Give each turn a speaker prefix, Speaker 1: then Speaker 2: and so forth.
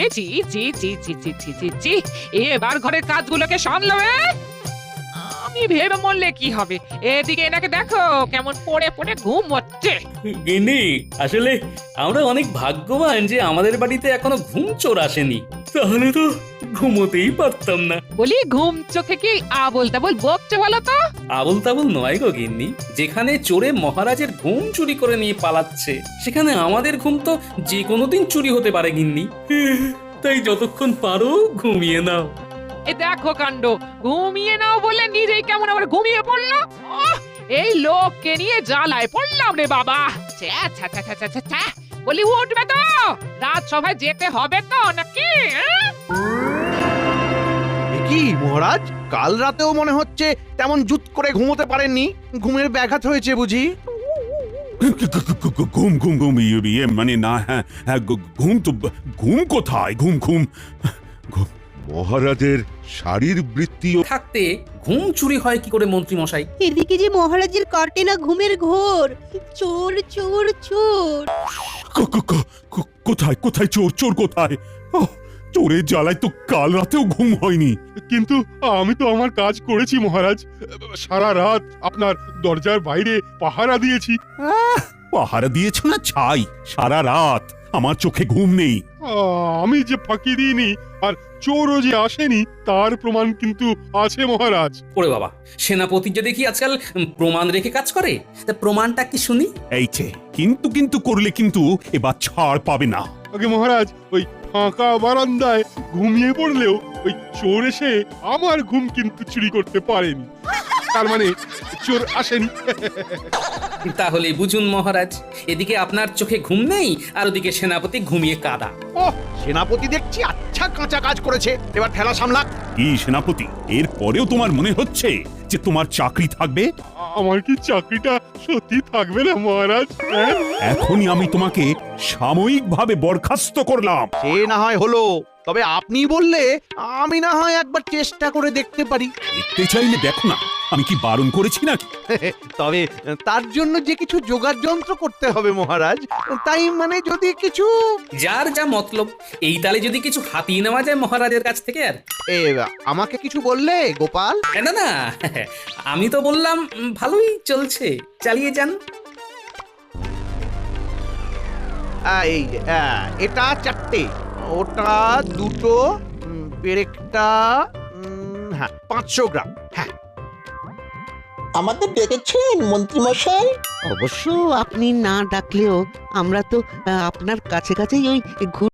Speaker 1: এ জি জি জি জি জি জি জি জি, এবার ঘরের কাজগুলোকে সামলাবে। আমি ভেবে মরলে কি হবে, এদিকে এনাকে দেখো কেমন পড়ে পড়ে ঘুম হচ্ছে।
Speaker 2: গিন্নি, আসলে আমরা অনেক ভাগ্যবান যে আমাদের বাড়িতে এখনো ঘুম চোর আসেনি, তাহলে তো ঘুমোতেই পারতাম না।
Speaker 1: বলি ঘুম চোখে কি আবোল তাবোল বকছে বলো তো?
Speaker 2: আবল তাবল নয় গো গিন্নি, যেখানে চোরে মহারাজের ঘুম চুরি করে নিয়ে পালাচ্ছে সেখানে আমাদের ঘুম তো যে কোনো দিন চুরি হতে পারে গিন্নি। তাই যতক্ষণ পারো ঘুমিয়ে নাও।
Speaker 1: এ দেখো কাণ্ড, ঘুমিয়ে নাও বলে নিজেই কেমন আবার ঘুমিয়ে পড়লো। ওহ, এই লোককে নিয়ে জ্বালায় পড়লাম রে বাবা। ছ্যা, ছ্যা, ছ্যা, ছ্যা, ছ্যা, ছ্যা, ছ্যা। বলি উঠবে তো, রাজসভায় যেতে হবে তো নাকি?
Speaker 3: কি মহারাজ, কাল রাতেও মনে হচ্ছে তেমন জুত করে ঘুমোতে পারেননি, ঘুমের ব্যাঘাত হয়েছে বুঝি?
Speaker 4: ঘুম ঘুম ঘুম মানে না, হ্যাঁ হ্যাঁ, ঘুম তো ঘুম কোথায়, ঘুম ঘুম ঘুম।
Speaker 5: মহারাজের শারীরবৃত্তি
Speaker 2: থাকতে ঘুম চুরি হয় কি করে মন্ত্রী মশাই?
Speaker 6: এদিকে যে মহারাজের কাটে না ঘুমের ঘোর। চোর চোর চোর।
Speaker 4: কোথায় কোথায় চোর, চোর কোথায়? ওহ, চোরের জ্বালায় তো কাল রাতেও ঘুম হয়নি।
Speaker 5: কিন্তু আমি তো আমার কাজ করেছি মহারাজ, সারা রাত আপনার দরজার বাইরে পাহারা দিয়েছি।
Speaker 4: পাহারা দিয়েছ না ছাই, সারা রাত আমার চোখে ঘুম নেই।
Speaker 5: আমি যে ফাঁকি দিইনি আর চোরও যে আসেনি তার প্রমাণ কিন্তু আছে মহারাজ।
Speaker 2: ওরে বাবা, সেনাপতি যে দেখি আজকাল প্রমাণ রেখে কাজ করে, তা প্রমাণটা কি শুনি?
Speaker 4: এই যে কিন্তু কিন্তু করলে কিন্তু এবার ছাড় পাবে না।
Speaker 5: আগে মহারাজ, ওই ফাঁকা বারান্দায় ঘুমিয়ে পড়লেও ওই চোর এসে আমার ঘুম কিন্তু চুরি করতে পারেনি, তার মানে চোর আসেনি।
Speaker 2: তাহলে বুঝুন মহারাজ, এদিকে আপনার চোখে ঘুম নেই আর ওদিকে সেনাপতি ঘুমিয়ে কাদা।
Speaker 3: ওহ, সেনাপতি দেখছি আচ্ছা কাঁচা কাজ করেছে, এবার ঠেলা সামলা।
Speaker 4: কি সেনাপতি, এর পরেও তোমার মনে হচ্ছে যে তোমার চাকরি থাকবে?
Speaker 5: আমার কি চাকরিটা সত্যি থাকবে না মহারাজ? হ্যাঁ?
Speaker 4: এখনই আমি তোমাকে সাময়িকভাবে বরখাস্ত করলাম।
Speaker 3: সে না হয় হলো, তবে আপনি বললে আমি না হয় একবার চেষ্টা করে দেখতে পারি।
Speaker 4: দেখতে চাইলে দেখো না, আমি কি বারণ করেছি নাকি?
Speaker 3: তবে তার জন্য যে কিছু জোগাড় যন্ত্র করতে হবে মহারাজ, তাই মানে যদি কিছু
Speaker 2: যার যা মতলব, এই তালে যদি কিছু হাতিয়ে নেওয়া যায় মহারাজের কাছ থেকে আর।
Speaker 3: এ, আমাকে কিছু বললে গোপাল?
Speaker 2: না না, আমি তো বললাম ভালোই চলছে, চালিয়ে যান।
Speaker 3: এই এটা 4টে, ওটা 2টো, পেরেকটা হ্যাঁ 500 গ্রাম। হ্যাঁ
Speaker 7: আমাদের ডেকেছেন মন্ত্রীমশাই?
Speaker 8: অবশ্য আপনি না ডাকলেও আমরা তো আপনার কাছে কাছেই ওই